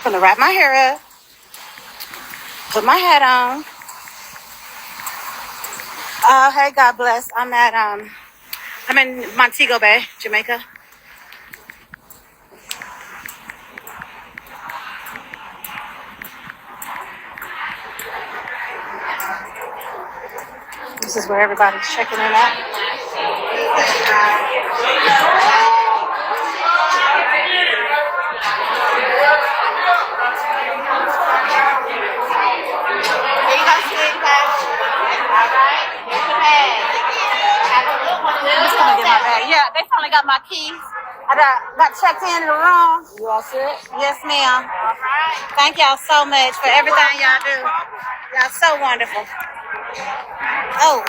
Gonna wrap my hair up, put my hat on. Hey, God bless. I'm in Montego Bay, Jamaica. This is where everybody's checking in at. Here you go, sweetie pie. All right, here's your bag. Have a good one. I'm just gonna get my bag. Yeah, they finally got my keys. I got checked in the room. You all set? Yes, ma'am. All right. Thank y'all so much for everything y'all do. Y'all so wonderful. Oh.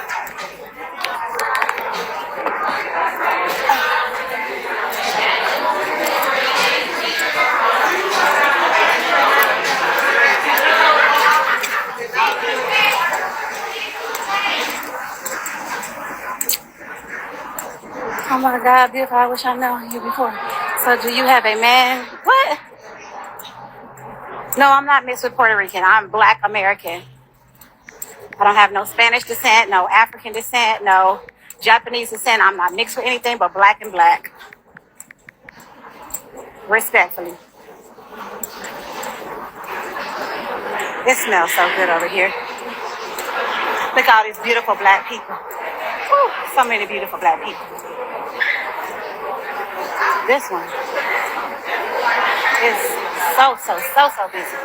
Oh my God, beautiful. I wish I known you before. So do you have a man? What? No, I'm not mixed with Puerto Rican. I'm Black American. I don't have no Spanish descent, no African descent, no Japanese descent. I'm not mixed with anything but black and black. Respectfully. It smells so good over here. Look at all these beautiful black people. Woo, so many beautiful black people. This one is so busy.